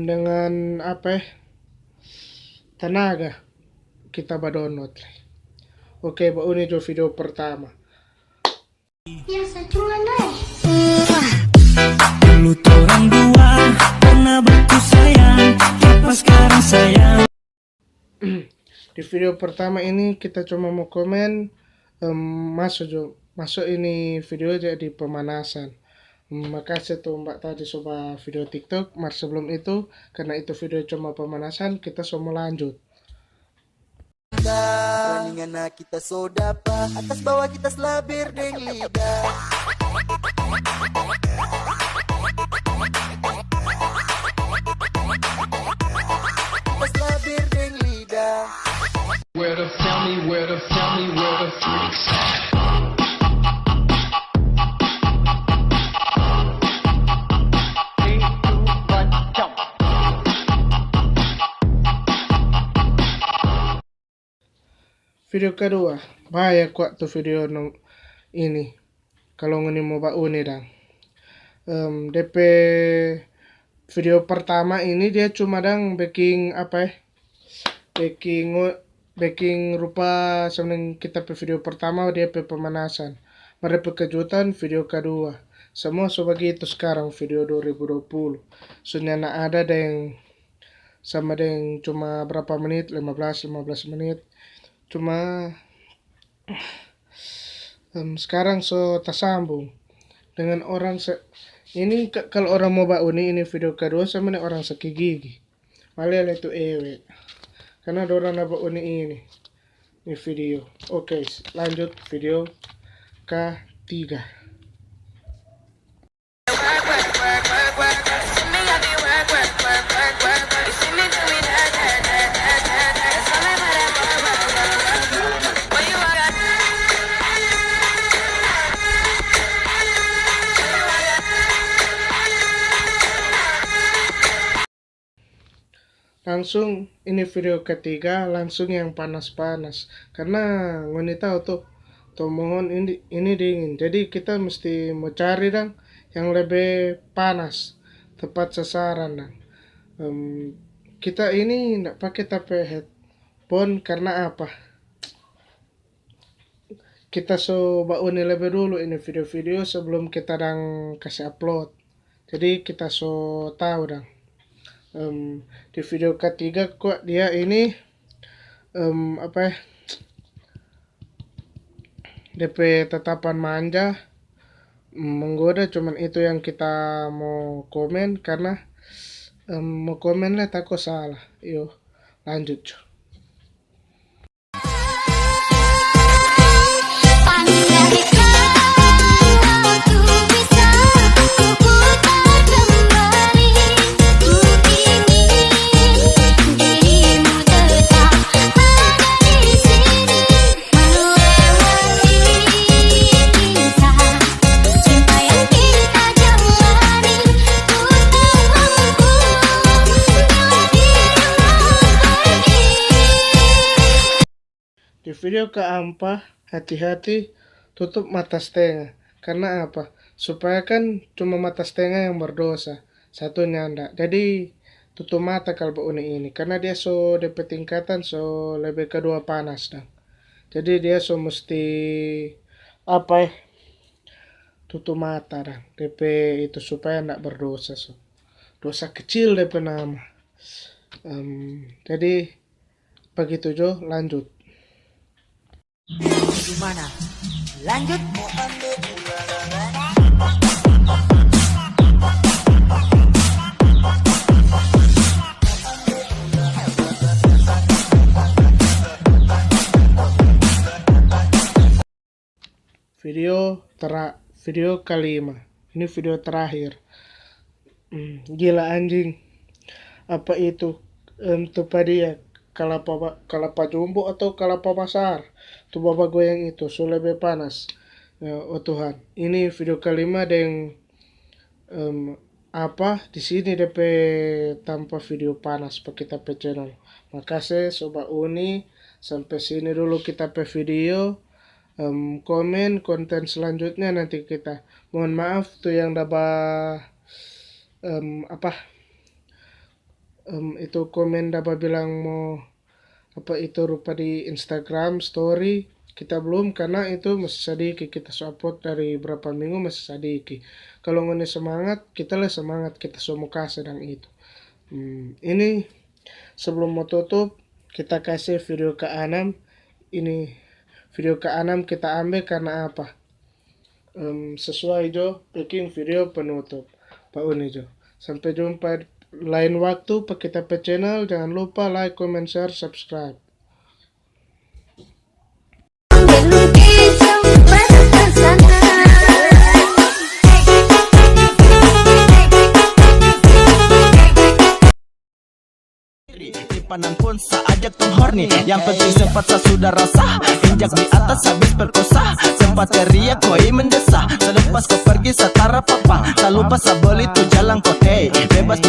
dengan apa tenaga kita download. Oke, ini jo video pertama. Dulu orang dua pernah beku sayang, apa sekarang sayang. Di video pertama ini kita cuma mau komen masuk ini video jadi pemanasan. Makasih tuh Mbak tadi coba video TikTok. Mas sebelum itu, karena itu video cuma pemanasan, kita semua lanjut. Perandingan kita sodapa, atas bawah kita selabir deng lidah. Kita selabir deng lidah. Where the family, where the family, where the freaks at? Video kedua, bahaya kuat tuh video ini. Kalau ngene mau bak uni dang. DP video pertama ini dia cuma dang baking baking rupa sebenarnya kita video pertama dia pemanasan. Pada kejutan video kedua. Semua begitu sekarang video 2020. Soalnya ada yang sama yang cuma berapa menit, 15 menit. Cuma sekarang tersambung dengan orang ini kalau orang mau uni ini video kedua sama nih orang sakit gigi. Malah itu ewe. Karena ada orang nabak uni ini video. Oke, lanjut video ketiga. Langsung ini video ketiga, langsung yang panas-panas karena wanita tuh mohon ini dingin, jadi kita mesti mau cari yang lebih panas, tepat sasaran kita ini nggak pakai tape headphone karena apa, kita coba uni lebih dulu ini video-video sebelum kita kasih upload, jadi kita tahu di video ketiga kok dia ini DP tatapan manja menggoda, cuman itu yang kita mau komen karena mau komen lah takut salah. Yuk lanjut. Di video keempat, hati-hati tutup mata setengah. Karena apa? Supaya kan cuma mata setengah yang berdosa, satunya enggak. Jadi tutup mata kalau uni ini. Karena dia DP tingkatan lebih kedua panas Jadi dia mesti tutup mata DP itu supaya enggak berdosa Dosa kecil DP nama. Jadi begitu Jo, lanjut. Gimana? Lanjut. Video kelima. Ini video terakhir. Gila anjing. Apa itu? Tuh dia kalapa jumbo atau kalapa besar. Tuh baba goyang itu lebih panas. Oh Tuhan. Ini video kelima dengan di sini DP tanpa video panas pakai kita channel. Makasih Sobat Uni. Sampai sini dulu kita video. Komen konten selanjutnya nanti kita. Mohon maaf tuh yang dapat itu komen dapat bilang mau apa itu rupa di Instagram story, kita belum karena itu masih sedikit, kita upload dari berapa minggu masih sedikit. Kalau ngene semangat kita lah semangat, kita semua kasih sedang itu. Ini sebelum mau tutup kita kasih video ke-6. Ini video ke-6 kita ambil karena apa? Sesuai jo bikin video penutup Pak Uni jo. Sampai jumpa lain waktu pak kita pe channel. Jangan lupa like, comment, share, subscribe. Simpanan pun saajak tuh horny. Yang penting sempat saya sudah rasa. Injak di atas habis perkosa. Sempat teriak koi mendesah. Selepas kau pergi setara papa. Tak lupa saya beli tuh jalan kote. Bebas